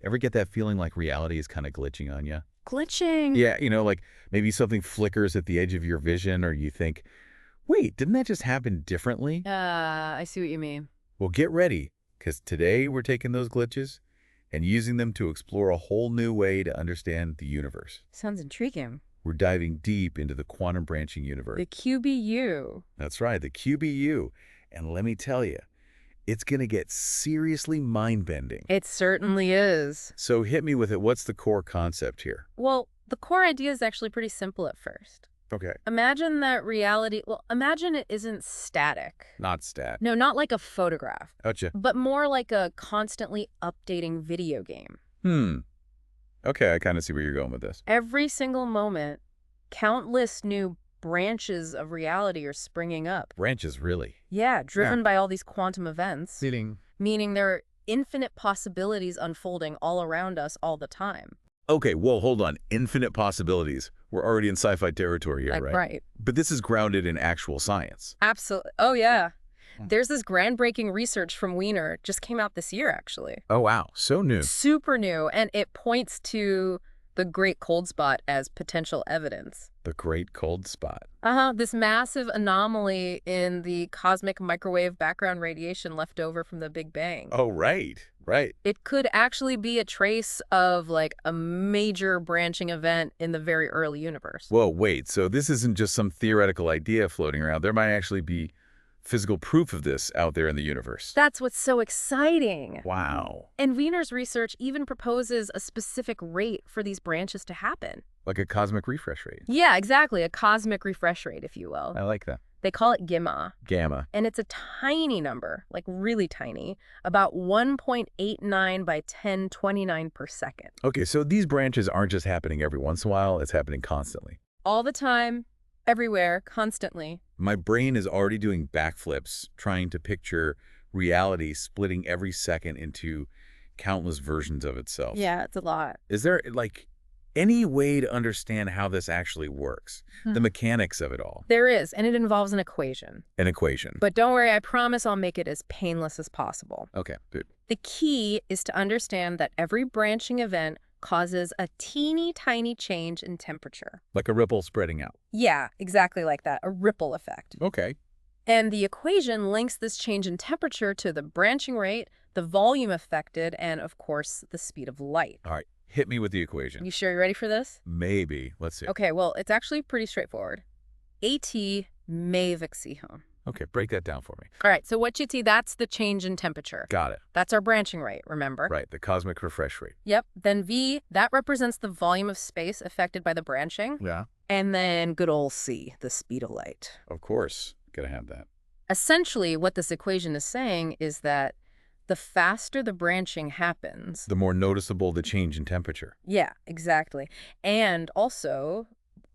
Ever get that feeling like reality is kind of glitching on you? Glitching. Yeah, like maybe something flickers at the edge of your vision or you think, wait, didn't that just happen differently? I see what you mean. Well, get ready, because today we're taking those glitches and using them to explore a whole new way to understand the universe. Sounds intriguing. We're diving deep into the quantum branching universe. The QBU. That's right, the QBU. And let me tell you, it's going to get seriously mind-bending. It certainly is. So hit me with it. What's the core concept here? Well, the core idea is actually pretty simple at first. Okay. Imagine that reality, imagine it isn't static. Not stat. No, not like a photograph, Gotcha. but more like a constantly updating video game. Okay, I kind of see where you're going with this. Every single moment, countless new branches of reality are springing up. Branches, really? Yeah, driven by all these quantum events. Meaning there are infinite possibilities unfolding all around us all the time. Okay, whoa, hold on. Infinite possibilities. We're already in sci-fi territory here, right? Right. But this is grounded in actual science. Absolutely. Oh, yeah. There's this groundbreaking research from Wiener, just came out this year, actually. Oh, wow. So new. Super new, and it points to the Great Cold Spot as potential evidence. The Great Cold Spot. This massive anomaly in the cosmic microwave background radiation left over from the Big Bang. Oh, right. It could actually be a trace of, like, a major branching event in the very early universe. Whoa, wait. So this isn't just some theoretical idea floating around. There might actually be physical proof of this out there in the universe. That's what's so exciting. Wow. And Wiener's research even proposes a specific rate for these branches to happen. Like a cosmic refresh rate. Yeah, exactly. A cosmic refresh rate, if you will. I like that. They call it gamma. Gamma. And it's a tiny number, like really tiny, about 1.89 by 1029 per second. Okay, so these branches aren't just happening every once in a while. It's happening constantly. All the time, everywhere, constantly. My brain is already doing backflips, trying to picture reality splitting every second into countless versions of itself. Yeah, it's a lot. Is there, like, any way to understand how this actually works? The mechanics of it all? There is, and it involves an equation. An equation. But don't worry, I promise I'll make it as painless as possible. Okay, good. The key is to understand that every branching event causes a teeny tiny change in temperature. Like a ripple spreading out. Yeah, exactly like that, a ripple effect. Okay. And the equation links this change in temperature to the branching rate, the volume affected, and of course, the speed of light. All right, hit me with the equation. You sure you're ready for this? Maybe. Let's see. Okay, well, it's actually pretty straightforward. AT Mavixihon. Okay, break that down for me. All right, so what you see, that's the change in temperature. Got it. That's our branching rate, remember? Right, the cosmic refresh rate. Yep. Then V, that represents the volume of space affected by the branching. Yeah. And then good old C, the speed of light. Of course. Gotta have that. Essentially, what this equation is saying is that the faster the branching happens... The more noticeable the change in temperature. Yeah, exactly. And also,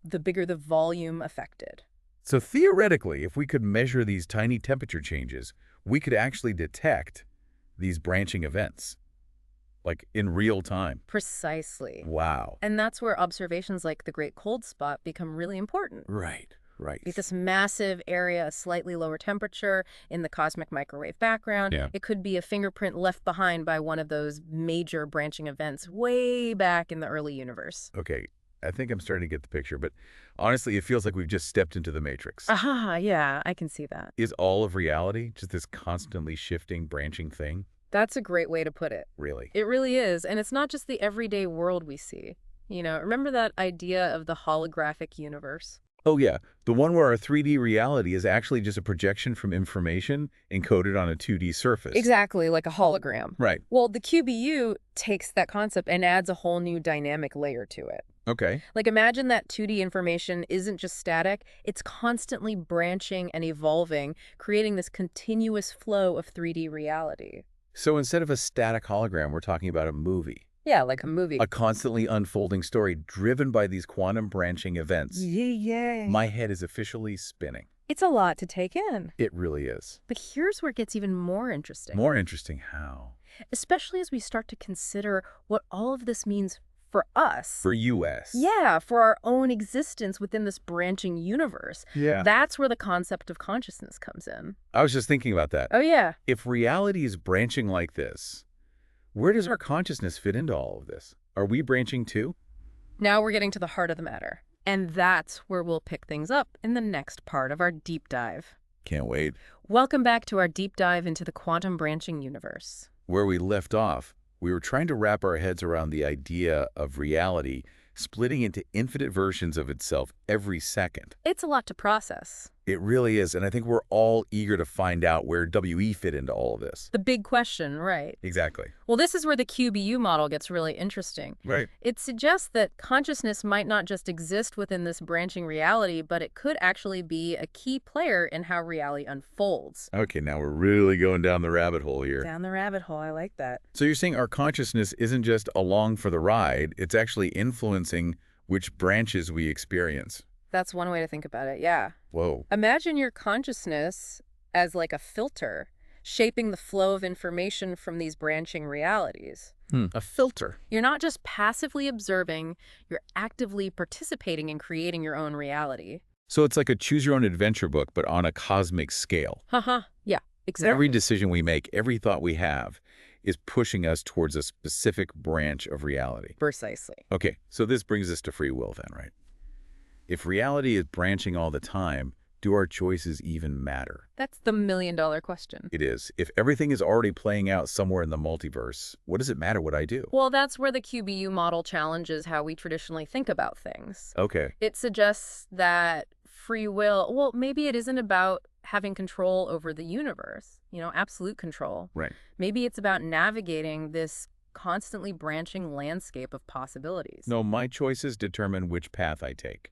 the bigger the volume affected. So theoretically, if we could measure these tiny temperature changes, we could actually detect these branching events, like in real time. Precisely. Wow. And that's where observations like the Great Cold Spot become really important. Right. This massive area, a slightly lower temperature in the cosmic microwave background. Yeah. It could be a fingerprint left behind by one of those major branching events way back in the early universe. Okay, I think I'm starting to get the picture, but honestly, it feels like we've just stepped into the Matrix. Yeah, I can see that. Is all of reality just this constantly shifting, branching thing? That's a great way to put it. Really? It really is. And it's not just the everyday world we see. You know, remember that idea of the holographic universe? Oh, yeah. The one where our 3D reality is actually just a projection from information encoded on a 2D surface. Exactly, like a hologram. Right. Well, the QBU takes that concept and adds a whole new dynamic layer to it. Okay. Like, imagine that 2D information isn't just static, it's constantly branching and evolving, creating this continuous flow of 3D reality. So instead of a static hologram, we're talking about a movie. Yeah, like a movie. A constantly unfolding story driven by these quantum branching events. Yeah. My head is officially spinning. It's a lot to take in. It really is. But here's where it gets even more interesting. More interesting how? Especially as we start to consider what all of this means for us. For U.S. Yeah, for our own existence within this branching universe. Yeah. That's where the concept of consciousness comes in. I was just thinking about that. Oh, yeah. If reality is branching like this, Where does our consciousness fit into all of this? Are we branching too? Now we're getting to the heart of the matter. And that's where we'll pick things up in the next part of our deep dive. Can't wait. Welcome back to our deep dive into the quantum branching universe. Where we left off, we were trying to wrap our heads around the idea of reality splitting into infinite versions of itself every second. It's a lot to process. It really is, and I think we're all eager to find out where WE fit into all of this. The big question, right? Exactly. Well, this is where the QBU model gets really interesting. Right. It suggests that consciousness might not just exist within this branching reality, but it could actually be a key player in how reality unfolds. Okay, now we're really going down the rabbit hole here. Down the rabbit hole, I like that. So you're saying our consciousness isn't just along for the ride, it's actually influencing which branches we experience. That's one way to think about it, yeah. Whoa. Imagine your consciousness as like a filter, shaping the flow of information from these branching realities. A filter. You're not just passively observing, you're actively participating in creating your own reality. So it's like a choose-your-own-adventure book, but on a cosmic scale. Haha, yeah, exactly. Every decision we make, every thought we have, is pushing us towards a specific branch of reality. Precisely. Okay, so this brings us to free will then, right? If reality is branching all the time, do our choices even matter? That's the million-dollar question. It is. If everything is already playing out somewhere in the multiverse, what does it matter what I do? Well, that's where the QBU model challenges how we traditionally think about things. Okay. It suggests that free will, well, maybe it isn't about having control over the universe, absolute control. Right. Maybe it's about navigating this constantly branching landscape of possibilities. No, my choices determine which path I take,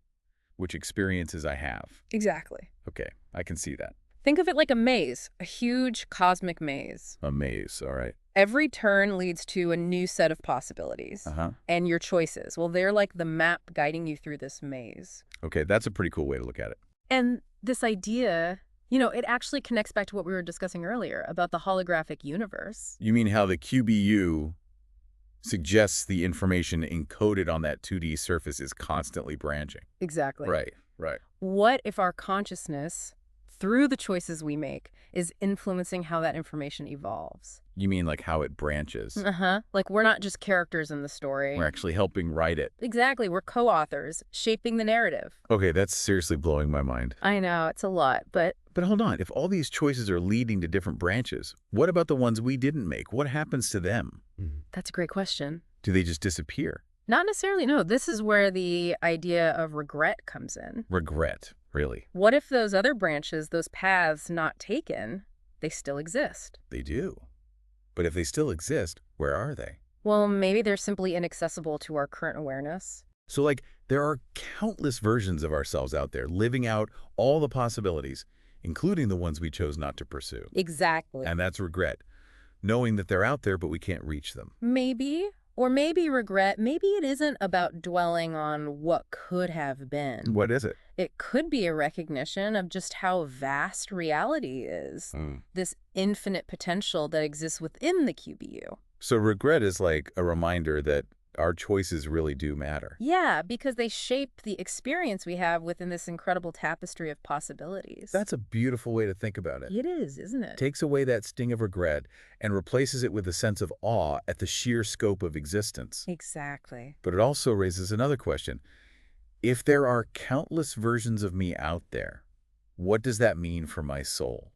which experiences I have. Exactly. Okay, I can see that. Think of it like a maze, a huge cosmic maze. A maze, all right. Every turn leads to a new set of possibilities. And your choices, well, they're like the map guiding you through this maze. Okay, that's a pretty cool way to look at it. And this idea, it actually connects back to what we were discussing earlier about the holographic universe. You mean how the QBU suggests the information encoded on that 2D surface is constantly branching? Exactly. Right, right. What if our consciousness, through the choices we make, is influencing how that information evolves? You mean like how it branches? Like we're not just characters in the story. We're actually helping write it. Exactly. We're co-authors, shaping the narrative. Okay, that's seriously blowing my mind. I know, it's a lot, but... But hold on, if all these choices are leading to different branches, what about the ones we didn't make? What happens to them? That's a great question. Do they just disappear? Not necessarily, no. This is where the idea of regret comes in. Regret, really? What if those other branches, those paths not taken, they still exist? They do. But if they still exist, where are they? Well, maybe they're simply inaccessible to our current awareness. So, there are countless versions of ourselves out there living out all the possibilities, including the ones we chose not to pursue. Exactly. And that's regret, knowing that they're out there, but we can't reach them. Maybe. Or maybe regret, maybe it isn't about dwelling on what could have been. What is it? It could be a recognition of just how vast reality is. This infinite potential that exists within the QBU. So regret is like a reminder that our choices really do matter. Yeah, because they shape the experience we have within this incredible tapestry of possibilities. That's a beautiful way to think about it. It is, isn't it? Takes away that sting of regret and replaces it with a sense of awe at the sheer scope of existence. Exactly. But it also raises another question. If there are countless versions of me out there, what does that mean for my soul?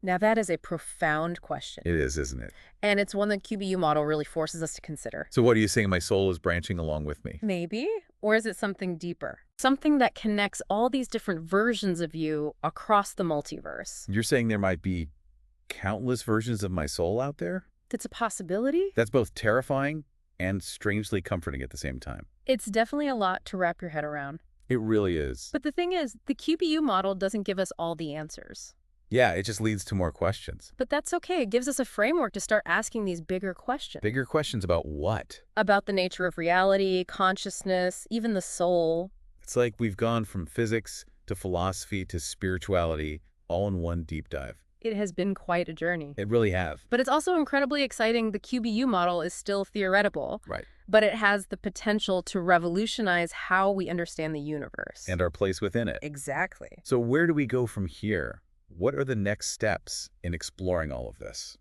Now, that is a profound question. It is, isn't it? And it's one the QBU model really forces us to consider. So what are you saying? My soul is branching along with me? Maybe. Or is it something deeper? Something that connects all these different versions of you across the multiverse. You're saying there might be countless versions of my soul out there? That's a possibility? That's both terrifying and strangely comforting at the same time. It's definitely a lot to wrap your head around. It really is. But the thing is, the QBU model doesn't give us all the answers. Yeah, it just leads to more questions. But that's okay. It gives us a framework to start asking these bigger questions. Bigger questions about what? About the nature of reality, consciousness, even the soul. It's like we've gone from physics to philosophy to spirituality all in one deep dive. It has been quite a journey. It really have. But it's also incredibly exciting. The QBU model is still theoretical. Right. But it has the potential to revolutionize how we understand the universe. And our place within it. Exactly. So where do we go from here? What are the next steps in exploring all of this?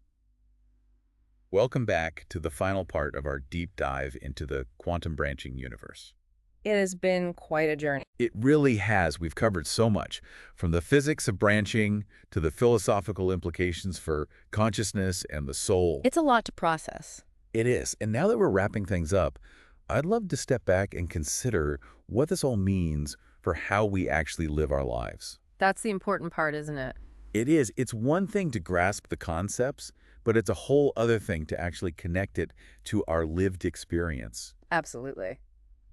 Welcome back to the final part of our deep dive into the quantum branching universe. It has been quite a journey. It really has. We've covered so much, from the physics of branching to the philosophical implications for consciousness and the soul. It's a lot to process. It is. And now that we're wrapping things up, I'd love to step back and consider what this all means for how we actually live our lives. That's the important part, isn't it? It is. It's one thing to grasp the concepts, but it's a whole other thing to actually connect it to our lived experience. Absolutely.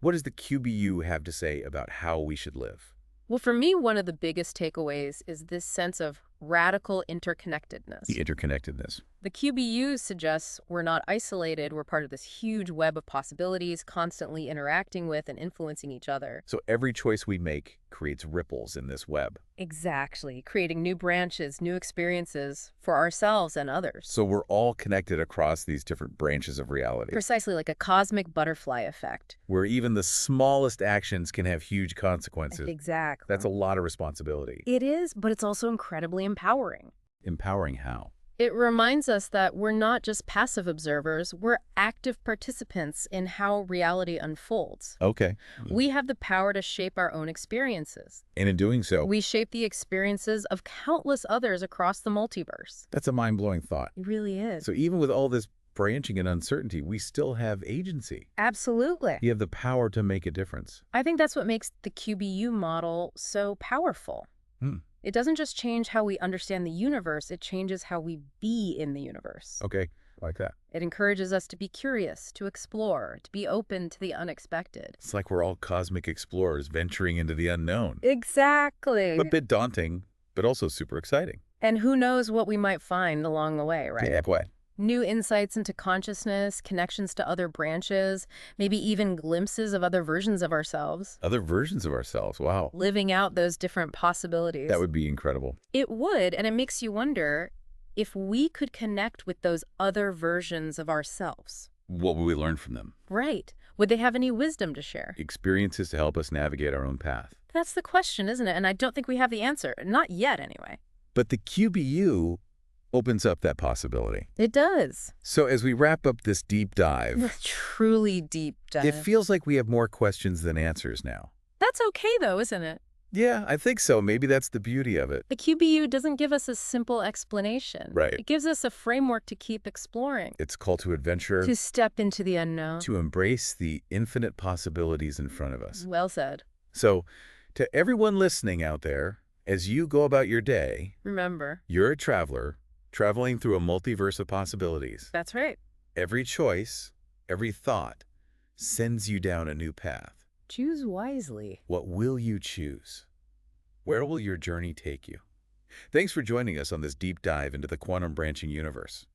What does the QBU have to say about how we should live? Well, for me, one of the biggest takeaways is this sense of radical interconnectedness. The interconnectedness. The QBU suggests we're not isolated, we're part of this huge web of possibilities, constantly interacting with and influencing each other. So every choice we make creates ripples in this web. Exactly, creating new branches, new experiences for ourselves and others. So we're all connected across these different branches of reality, Precisely like a cosmic butterfly effect. where even the smallest actions can have huge consequences. Exactly. That's a lot of responsibility. It is, but it's also incredibly empowering. Empowering how? It reminds us that we're not just passive observers, we're active participants in how reality unfolds. Okay. We have the power to shape our own experiences. And in doing so, We shape the experiences of countless others across the multiverse. that's a mind-blowing thought. It really is. So even with all this branching and uncertainty, we still have agency. Absolutely. You have the power to make a difference. I think that's what makes the QBU model so powerful. Hmm. It doesn't just change how we understand the universe, it changes how we be in the universe. Okay, like that. It encourages us to be curious, to explore, to be open to the unexpected. It's like we're all cosmic explorers venturing into the unknown. Exactly. A bit daunting, but also super exciting. And who knows what we might find along the way, right? Yeah, quite. New insights into consciousness, connections to other branches, maybe even glimpses of other versions of ourselves. Other versions of ourselves, wow. Living out those different possibilities. That would be incredible. It would, and it makes you wonder if we could connect with those other versions of ourselves. What will we learn from them? Right. Would they have any wisdom to share? Experiences to help us navigate our own path. That's the question, isn't it? And I don't think we have the answer. Not yet, anyway. But the QBU opens up that possibility. It does. So as we wrap up this deep dive, Truly deep dive. it feels like we have more questions than answers now. That's okay, though, isn't it? Yeah, I think so. Maybe that's the beauty of it. The QBU doesn't give us a simple explanation. Right. It gives us a framework to keep exploring, It's call to adventure, to step into the unknown. to embrace the infinite possibilities in front of us. Well said. So, to everyone listening out there, as you go about your day, Remember. you're a traveler, traveling through a multiverse of possibilities. That's right. Every choice, every thought, sends you down a new path. Choose wisely. What will you choose? Where will your journey take you? Thanks for joining us on this deep dive into the quantum branching universe.